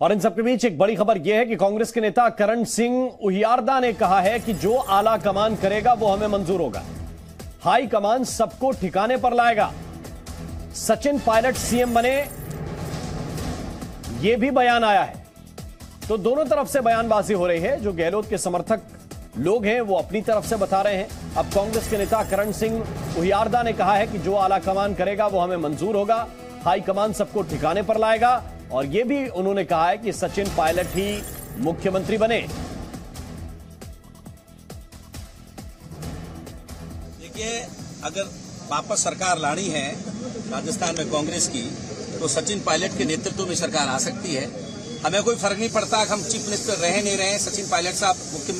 और इन सबके बीच एक बड़ी खबर यह है कि कांग्रेस के नेता करण सिंह उहियारदा ने कहा है कि जो आला कमान करेगा वो हमें मंजूर होगा। हाई कमान सबको ठिकाने पर लाएगा। सचिन पायलट सीएम बने, यह भी बयान आया है। तो दोनों तरफ से बयानबाजी हो रही है। जो गहलोत के समर्थक लोग हैं वो अपनी तरफ से बता रहे हैं। अब कांग्रेस के नेता करण सिंह उहियारदा ने कहा है कि जो आला कमान करेगा वो हमें मंजूर होगा। हाई कमान सबको ठिकाने पर लाएगा। और यह भी उन्होंने कहा है कि सचिन पायलट ही मुख्यमंत्री बने। देखिए, अगर वापस सरकार लानी है राजस्थान में कांग्रेस की, तो सचिन पायलट के नेतृत्व में सरकार आ सकती है। हमें कोई फर्क नहीं पड़ता कि हम चीफ मिनिस्टर रहे नहीं रहे, सचिन पायलट साहब मुख्य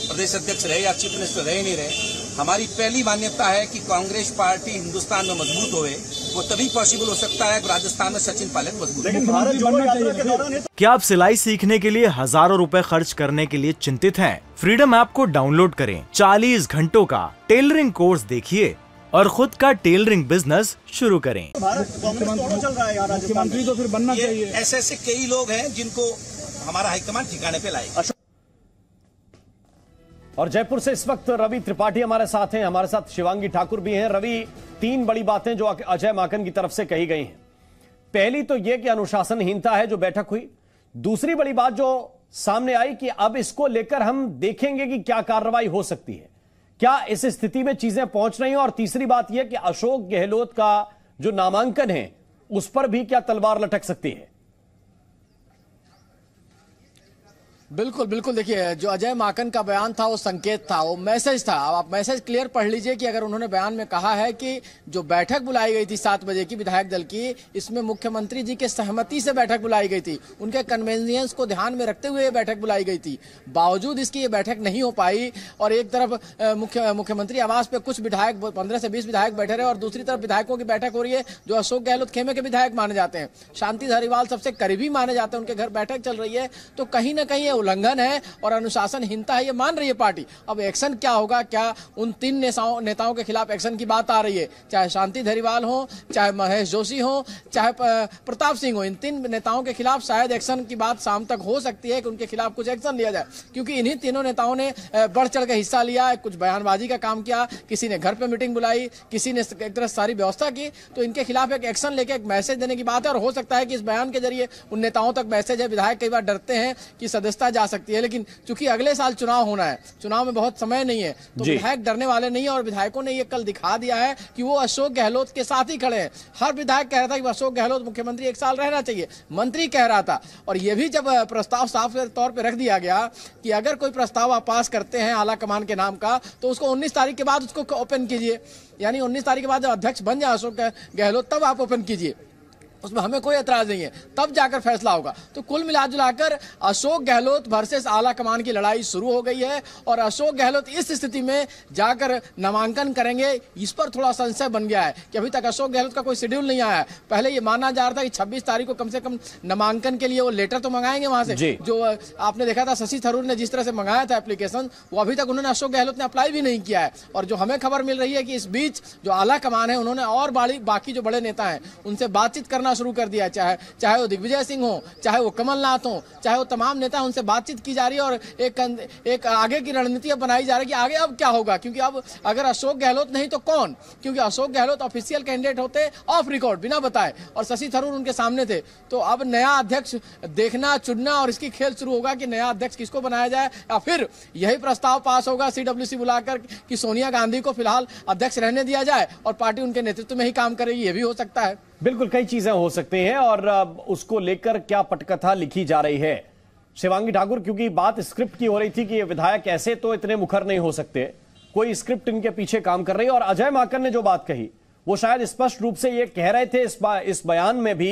प्रदेश अध्यक्ष रहे या चीफ मिनिस्टर रहे नहीं रहे। हमारी पहली मान्यता है कि कांग्रेस पार्टी हिंदुस्तान में मजबूत होए, वो तभी पॉसिबल हो सकता है कि राजस्थान में सचिन पायलट मजबूत। लेकिन भारत जोड़ो यात्रा के दौरान क्या आप सिलाई सीखने के लिए हजारों रुपए खर्च करने के लिए चिंतित हैं? फ्रीडम ऐप को डाउनलोड करें, 40 घंटों का टेलरिंग कोर्स देखिए और खुद का टेलरिंग बिजनेस शुरू करें। भारत कांग्रेस दोनों चल रहा है यार, मुख्यमंत्री तो फिर बनना चाहिए। ऐसे कई लोग हैं जिनको हमारा हाईकमान ठिकाने पे लाएगा। और जयपुर से इस वक्त रवि त्रिपाठी हमारे साथ हैं, हमारे साथ शिवांगी ठाकुर भी हैं। रवि, 3 बड़ी बातें जो अजय माकन की तरफ से कही गई हैं। पहली तो यह कि अनुशासनहीनता है जो बैठक हुई। दूसरी बड़ी बात जो सामने आई कि अब इसको लेकर हम देखेंगे कि क्या कार्रवाई हो सकती है, क्या इस स्थिति में चीजें पहुंच रही हैं। और तीसरी बात यह कि अशोक गहलोत का जो नामांकन है उस पर भी क्या तलवार लटक सकती है। बिल्कुल बिल्कुल। देखिए, जो अजय माकन का बयान था वो संकेत था, वो मैसेज था। अब आप मैसेज क्लियर पढ़ लीजिए कि अगर उन्होंने बयान में कहा है कि जो बैठक बुलाई गई थी 7 बजे की विधायक दल की, इसमें मुख्यमंत्री जी के सहमति से बैठक बुलाई गई थी, उनके कन्वेनियंस को ध्यान में रखते हुए बैठक बुलाई गई थी। बावजूद इसकी ये बैठक नहीं हो पाई और एक तरफ मुख्यमंत्री आवास पे कुछ विधायक 15 से 20 विधायक बैठे रहे और दूसरी तरफ विधायकों की बैठक हो रही है जो अशोक गहलोत खेमे के विधायक माने जाते हैं, शांति धारीवाल सबसे करीबी माने जाते हैं, उनके घर बैठक चल रही है। तो कहीं ना कहीं उल्लंघन है और अनुशासनहीनता है, ये मान रही है पार्टी। अब एक्शन क्या होगा, क्या उन 3 नेताओं के खिलाफ एक्शन की बात आ रही है, चाहे शांति धारीवाल हो, चाहे महेश जोशी हो, चाहे प्रताप सिंह हो, इन 3 नेताओं के खिलाफ शायद एक्शन की बात शाम तक हो सकती है कि उनके खिलाफ कुछ एक्शन लिया जाए। क्योंकि इन्हीं तीनों नेताओं ने बढ़ चढ़ के हिस्सा लिया, कुछ बयानबाजी का काम किया, किसी ने घर पर मीटिंग बुलाई, किसी ने एक तरह सारी व्यवस्था की। तो इनके खिलाफ एक एक्शन लेके एक मैसेज देने की बात है और हो सकता है कि इस बयान के जरिए उन नेताओं तक मैसेज है। विधायक कई बार डरते हैं कि सदस्यता जा सकती है, लेकिन चूंकि अगले साल चुनाव होना है, चुनाव में बहुत समय नहीं है, तो विधायक डरने वाले नहीं है। और विधायकों ने ये कल दिखा दिया है कि वो अशोक गहलोत के साथ ही खड़े हैं। हर विधायक कह रहा था कि अशोक गहलोत मुख्यमंत्री 1 साल रहना चाहिए, मंत्री कह रहा था। और ये भी जब प्रस्ताव साफ तौर पर रख दिया गया कि अगर कोई प्रस्ताव आप पास करते हैं आला कमान के नाम का, तो उसको 19 तारीख के बाद उसको ओपन कीजिए। यानी 19 तारीख के बाद जब अध्यक्ष बन जाए अशोक गहलोत, तब आप ओपन कीजिए, उसमें हमें कोई एतराज नहीं है, तब जाकर फैसला होगा। तो कुल मिलाजुलाकर अशोक गहलोत वर्सेस आला कमान की लड़ाई शुरू हो गई है और अशोक गहलोत इस स्थिति में जाकर नामांकन करेंगे, इस पर थोड़ा संशय बन गया है कि अभी तक अशोक गहलोत का कोई शेड्यूल नहीं आया है। पहले ये माना जा रहा था कि 26 तारीख को कम से कम नामांकन के लिए वो लेटर तो मंगाएंगे वहां से, जो आपने देखा था शशि थरूर ने जिस तरह से मंगाया था एप्लीकेशन, वो अभी तक उन्होंने अशोक गहलोत ने अप्लाई भी नहीं किया है। और जो हमें खबर मिल रही है कि इस बीच जो आला कमान है उन्होंने और बाकी जो बड़े नेता हैं उनसे बातचीत करना शुरू कर दिया, चाहे वो दिग्विजय सिंह हो, चाहे वो कमलनाथ हो, चाहे वो तमाम नेता, उनसे बातचीत की जा रही है और एक आगे की रणनीति बनाई जा रही है कि आगे अब क्या होगा। क्योंकि अब अगर अशोक गहलोत नहीं तो कौन, क्योंकि अशोक गहलोत ऑफिशियल कैंडिडेट होते ऑफ रिकॉर्ड बिना बताए और शशि थरूर उनके सामने थे। तो अब नया अध्यक्ष देखना चुनना और इसकी खेल शुरू होगा कि नया अध्यक्ष किसको बनाया जाए, या फिर यही प्रस्ताव पास होगा CWC बुलाकर कि सोनिया गांधी को फिलहाल अध्यक्ष रहने दिया जाए और पार्टी उनके नेतृत्व में ही काम करेगी। ये भी हो सकता है। बिल्कुल, कई चीजें हो सकती हैं और उसको लेकर क्या पटकथा लिखी जा रही है शिवांगी ठाकुर, क्योंकि बात स्क्रिप्ट की हो रही थी कि ये विधायक ऐसे तो इतने मुखर नहीं हो सकते, कोई स्क्रिप्ट इनके पीछे काम कर रही है। और अजय माकन ने जो बात कही वो शायद स्पष्ट रूप से ये कह रहे थे इस बयान में भी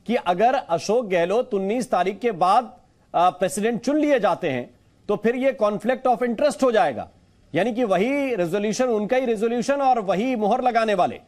कि अगर अशोक गहलोत 19 तारीख के बाद प्रेसिडेंट चुन लिए जाते हैं तो फिर ये कॉन्फ्लिक्ट ऑफ इंटरेस्ट हो जाएगा, यानी कि वही रेजोल्यूशन, उनका ही रेजोल्यूशन और वही मोहर लगाने वाले।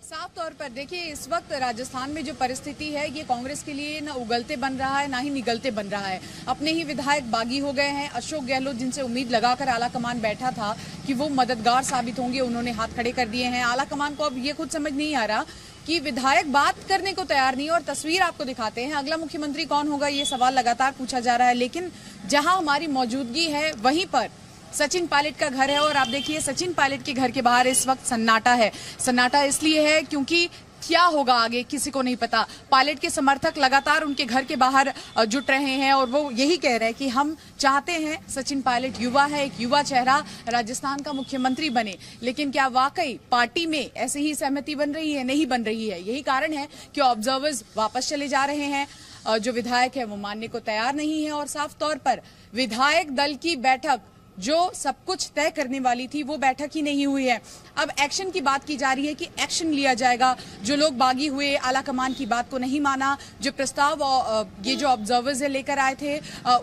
साफ तौर पर देखिए, इस वक्त राजस्थान में जो परिस्थिति है ये कांग्रेस के लिए ना उगलते बन रहा है ना ही निगलते बन रहा है। अपने ही विधायक बागी हो गए हैं। अशोक गहलोत जिनसे उम्मीद लगाकर आला कमान बैठा था कि वो मददगार साबित होंगे, उन्होंने हाथ खड़े कर दिए हैं। आला कमान को अब ये खुद समझ नहीं आ रहा कि विधायक बात करने को तैयार नहीं। और तस्वीर आपको दिखाते हैं, अगला मुख्यमंत्री कौन होगा ये सवाल लगातार पूछा जा रहा है, लेकिन जहां हमारी मौजूदगी है वहीं पर सचिन पायलट का घर है। और आप देखिए सचिन पायलट के घर के बाहर इस वक्त सन्नाटा है। सन्नाटा इसलिए है क्योंकि क्या होगा आगे किसी को नहीं पता। पायलट के समर्थक लगातार उनके घर के बाहर जुट रहे हैं और वो यही कह रहे हैं कि हम चाहते हैं सचिन पायलट युवा है, एक युवा चेहरा राजस्थान का मुख्यमंत्री बने। लेकिन क्या वाकई पार्टी में ऐसे ही सहमति बन रही है? नहीं बन रही है। यही कारण है कि ऑब्जर्वर्स वापस चले जा रहे हैं। जो विधायक है वो मानने को तैयार नहीं है और साफ तौर पर विधायक दल की बैठक जो सब कुछ तय करने वाली थी वो बैठक ही नहीं हुई है। अब एक्शन की बात की जा रही है कि एक्शन लिया जाएगा। जो लोग बागी हुए, आला कमान की बात को नहीं माना, जो प्रस्ताव ये जो ऑब्जर्वर्स है लेकर आए थे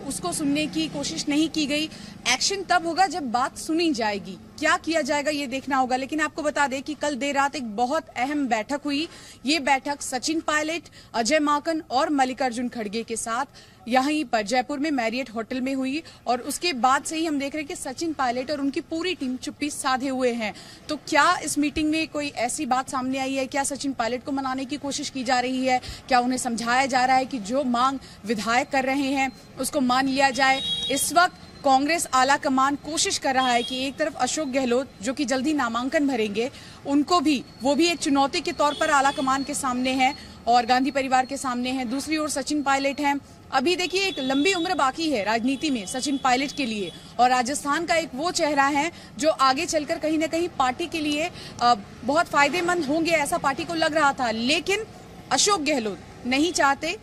उसको सुनने की कोशिश नहीं की गई। एक्शन तब होगा जब बात सुनी जाएगी। क्या किया जाएगा ये देखना होगा। लेकिन आपको बता दें कि कल देर रात एक बहुत अहम बैठक हुई। ये बैठक सचिन पायलट, अजय माकन और मल्लिकार्जुन खड़गे के साथ यहीं पर जयपुर में मैरियट होटल में हुई। और उसके बाद से ही हम देख रहे हैं कि सचिन पायलट और उनकी पूरी टीम चुप्पी साधे हुए हैं। तो क्या इस मीटिंग में कोई ऐसी बात सामने आई है? क्या सचिन पायलट को मनाने की कोशिश की जा रही है? क्या उन्हें समझाया जा रहा है कि जो मांग विधायक कर रहे हैं उसको मान लिया जाए? इस वक्त कांग्रेस आला कमान कोशिश कर रहा है कि एक तरफ अशोक गहलोत जो कि जल्दी नामांकन भरेंगे, उनको भी वो भी एक चुनौती के तौर पर आला कमान के सामने है और गांधी परिवार के सामने है। दूसरी ओर सचिन पायलट हैं। अभी देखिए एक लंबी उम्र बाकी है राजनीति में सचिन पायलट के लिए और राजस्थान का एक वो चेहरा है जो आगे चलकर कहीं ना कहीं पार्टी के लिए बहुत फायदेमंद होंगे, ऐसा पार्टी को लग रहा था। लेकिन अशोक गहलोत नहीं चाहते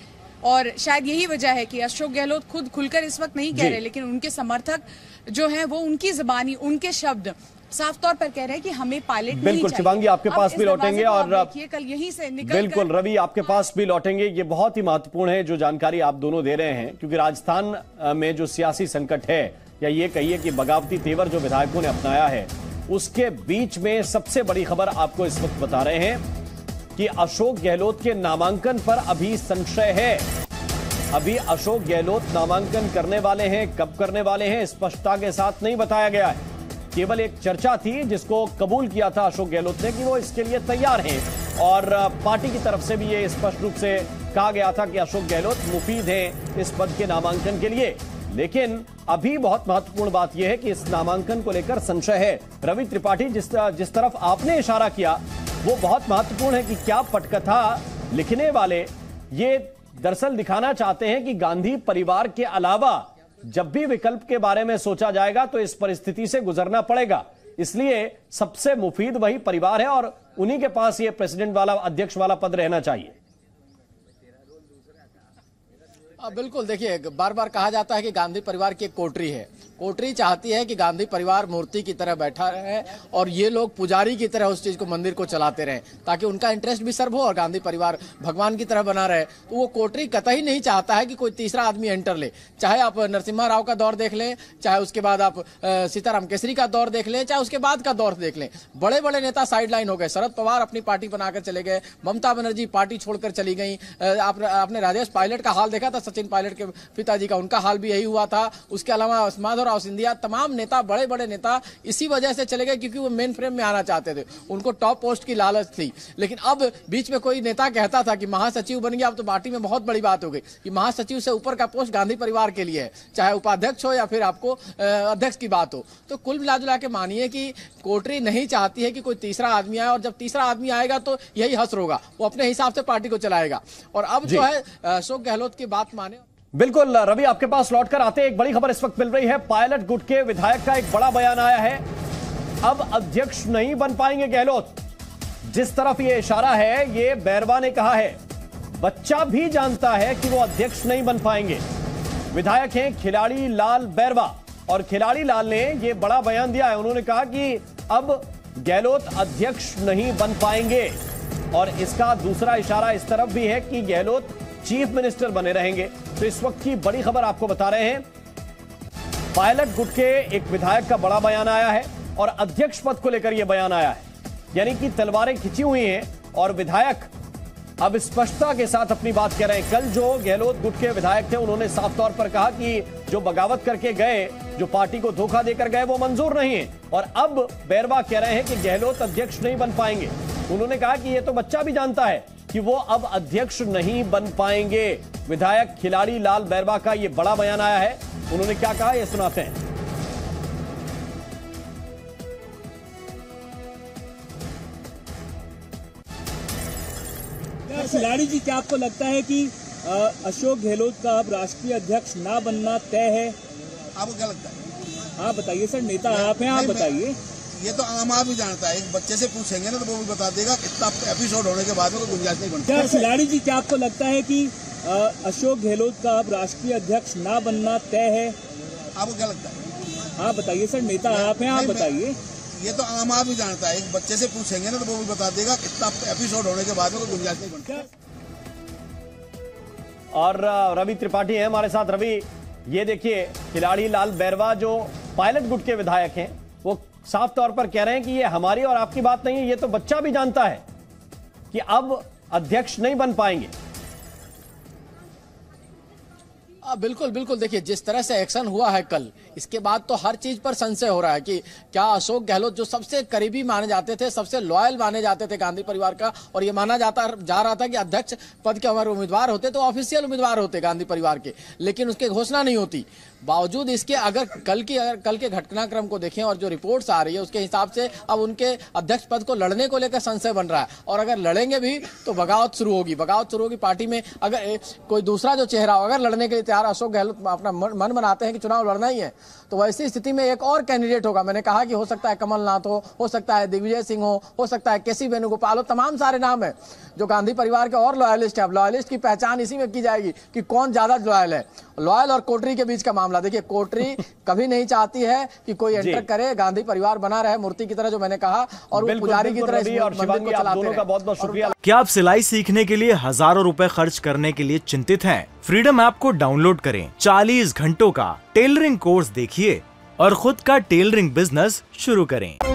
और शायद यही वजह है कि अशोक गहलोत खुद खुलकर इस वक्त नहीं कह रहे, लेकिन उनके समर्थक जो हैं वो उनकी जुबानी, उनके शब्द साफ तौर पर कह रहे हैं कि हमें पायलट नहीं चाहिए। बिल्कुल शिवांगी आपके पास भी लौटेंगे और कल यहीं से निकल बिल्कुल रवि आपके पास भी लौटेंगे। ये बहुत ही महत्वपूर्ण है जो जानकारी आप दोनों दे रहे हैं, क्योंकि राजस्थान में जो सियासी संकट है या ये कहिए कि बगावती तेवर जो विधायकों ने अपनाया है, उसके बीच में सबसे बड़ी खबर आपको इस वक्त बता रहे हैं कि अशोक गहलोत के नामांकन पर अभी संशय है। अभी अशोक गहलोत नामांकन करने वाले हैं, कब करने वाले हैं स्पष्टता के साथ नहीं बताया गया है। केवल एक चर्चा थी जिसको कबूल किया था अशोक गहलोत ने कि वो इसके लिए तैयार हैं और पार्टी की तरफ से भी ये स्पष्ट रूप से कहा गया था कि अशोक गहलोत मुफीद हैं इस पद के नामांकन के लिए। लेकिन अभी बहुत महत्वपूर्ण बात यह है कि इस नामांकन को लेकर संशय है। रवि त्रिपाठी जिस तरफ आपने इशारा किया वो बहुत महत्वपूर्ण है कि क्या पटकथा लिखने वाले ये दरअसल दिखाना चाहते हैं कि गांधी परिवार के अलावा जब भी विकल्प के बारे में सोचा जाएगा तो इस परिस्थिति से गुजरना पड़ेगा, इसलिए सबसे मुफीद वही परिवार है और उन्हीं के पास ये प्रेसिडेंट वाला, अध्यक्ष वाला पद रहना चाहिए। बिल्कुल, देखिए बार बार कहा जाता है कि गांधी परिवार की एक कोठरी है। कोठरी चाहती है कि गांधी परिवार मूर्ति की तरह बैठा रहे और ये लोग पुजारी की तरह उस चीज को, मंदिर को चलाते रहे ताकि उनका इंटरेस्ट भी सर्व हो और गांधी परिवार भगवान की तरह बना रहे। तो वो कोठरी कतई नहीं चाहता है कि कोई तीसरा आदमी एंटर ले। चाहे आप नरसिम्हा राव का दौर देख लें, चाहे उसके बाद आप सीताराम केसरी का दौर देख लें, चाहे उसके बाद का दौर देख लें। बड़े बड़े नेता साइड लाइन हो गए। शरद पवार अपनी पार्टी बनाकर चले गए, ममता बनर्जी पार्टी छोड़कर चली गई। आपने राजेश पायलट का हाल देखा था, सचिन पायलट के पिताजी का, उनका हाल भी यही हुआ था। उसके अलावा माधवराव सिंधिया, तमाम नेता, बड़े बड़े नेता इसी वजह से चले गए क्योंकि वो मेन फ्रेम में आना चाहते थे, उनको टॉप पोस्ट की लालच थी। लेकिन अब बीच में कोई नेता कहता था कि महासचिव बन गया, अब तो पार्टी में बहुत बड़ी बात हो गई कि महासचिव से ऊपर का पोस्ट गांधी परिवार के लिए है, चाहे उपाध्यक्ष हो या फिर आपको अध्यक्ष की बात हो। तो कुल मिला के मानिए कि कोठरी नहीं चाहती है कि कोई तीसरा आदमी आए और जब तीसरा आदमी आएगा तो यही हसर होगा, वो अपने हिसाब से पार्टी को चलाएगा। और अब जो है अशोक गहलोत की बात माने। बिल्कुल रवि आपके पास लौटकर आते हैं, एक बड़ी खबर इस वक्त मिल रही है। पायलट गुट के विधायक का एक बड़ा बयान आया है, अब अध्यक्ष नहीं बन पाएंगे गहलोत। जिस तरफ ये इशारा है ये बैरवा ने कहा है, बच्चा भी जानता है कि वो अध्यक्ष नहीं बन पाएंगे। विधायक हैं खिलाड़ी लाल बैरवा और खिलाड़ी लाल ने ये बड़ा बयान दिया है। उन्होंने कहा कि अब गहलोत अध्यक्ष नहीं बन पाएंगे और इसका दूसरा इशारा इस तरफ भी है कि गहलोत चीफ मिनिस्टर बने रहेंगे। तो इस वक्त की बड़ी खबर आपको बता रहे हैं, पायलट गुट के एक विधायक का बड़ा बयान आया है और अध्यक्ष पद को लेकर यह बयान आया है, यानी कि तलवारें खिंची हुई हैं और विधायक अब स्पष्टता के साथ अपनी बात कह रहे हैं। कल जो गहलोत गुट के विधायक थे उन्होंने साफ तौर पर कहा कि जो बगावत करके गए, जो पार्टी को धोखा देकर गए, वो मंजूर नहीं है। और अब बैरवा कह रहे हैं कि गहलोत अध्यक्ष नहीं बन पाएंगे। उन्होंने कहा कि ये तो बच्चा भी जानता है कि वो अब अध्यक्ष नहीं बन पाएंगे। विधायक खिलाड़ी लाल बैरवा का ये बड़ा बयान आया है। उन्होंने क्या कहा, ये सुनाते हैं। खिलाड़ी जी, क्या आपको लगता है कि अशोक गहलोत का अब राष्ट्रीय अध्यक्ष ना बनना तय है? आपको क्या लगता है? आप बताइए सर, नेता आप हैं, आप बताइए। ये तो आम आदमी जानता है। एक बच्चे से पूछेंगे ना तो वो भी बता देगा। इतना एपिसोड होने के बाद में कोई गुंजाइश नहीं बनती। क्या खिलाड़ी जी, क्या आपको लगता है कि अशोक गहलोत का अब राष्ट्रीय अध्यक्ष ना बनना तय है? आपको क्या लगता है? आप बताइए सर, नेता आप हैं, आप बताइए। ये तो आम आदमी जानता है। एक बच्चे से पूछेंगे ना तो वो भी बता देगा। इतना एपिसोड होने के बाद में कोई गुंजाइश नहीं बनती। और रवि त्रिपाठी है हमारे साथ। रवि, ये देखिए, खिलाड़ी लाल बैरवा जो पायलट गुट के विधायक हैं, वो साफ तौर पर कह रहे हैं कि ये हमारी और आपकी बात नहीं है। ये तो बच्चा भी जानता है कि अब अध्यक्ष नहीं बन पाएंगे। बिल्कुल बिल्कुल, देखिए जिस तरह से एक्शन हुआ है कल, इसके बाद तो हर चीज पर संशय हो रहा है कि क्या अशोक गहलोत जो सबसे करीबी माने जाते थे, सबसे लॉयल माने जाते थे गांधी परिवार का, और ये माना जा रहा था कि अध्यक्ष पद के अगर उम्मीदवार होते तो ऑफिशियल उम्मीदवार होते गांधी परिवार के, लेकिन उसकी घोषणा नहीं होती। बावजूद इसके अगर कल के घटनाक्रम को देखें और जो रिपोर्ट्स आ रही है उसके हिसाब से अब उनके अध्यक्ष पद को लड़ने को लेकर संशय बन रहा है। और अगर लड़ेंगे भी तो बगावत शुरू होगी पार्टी में। अगर कोई दूसरा जो चेहरा अगर लड़ने के लिए तैयार, अशोक गहलोत अपना मन बनाते हैं कि चुनाव लड़ना ही है, तो वैसी स्थिति में एक और कैंडिडेट होगा। मैंने कहा कि हो सकता है कमलनाथ हो सकता है दिग्विजय सिंह हो सकता है केसी वेणुगोपाल हो, तमाम सारे नाम है जो गांधी परिवार के और लॉयलिस्ट है। अब लॉयलिस्ट की पहचान इसी में की जाएगी कि कौन ज्यादा लॉयल है। लॉयल और कोटरी के बीच का मामला, देखिए कोटरी कभी नहीं चाहती है कि कोई एंटर करे, गांधी परिवार बना रहे मूर्ति की तरह, जो मैंने कहा, और वो पुजारी की तरह इस मंदिर को चलाते रहे। बहुत बहुत शुक्रिया। क्या आप सिलाई सीखने के लिए हजारों रुपए खर्च करने के लिए चिंतित हैं? फ्रीडम ऐप को डाउनलोड करें, 40 घंटों का टेलरिंग कोर्स देखिए और खुद का टेलरिंग बिजनेस शुरू करें।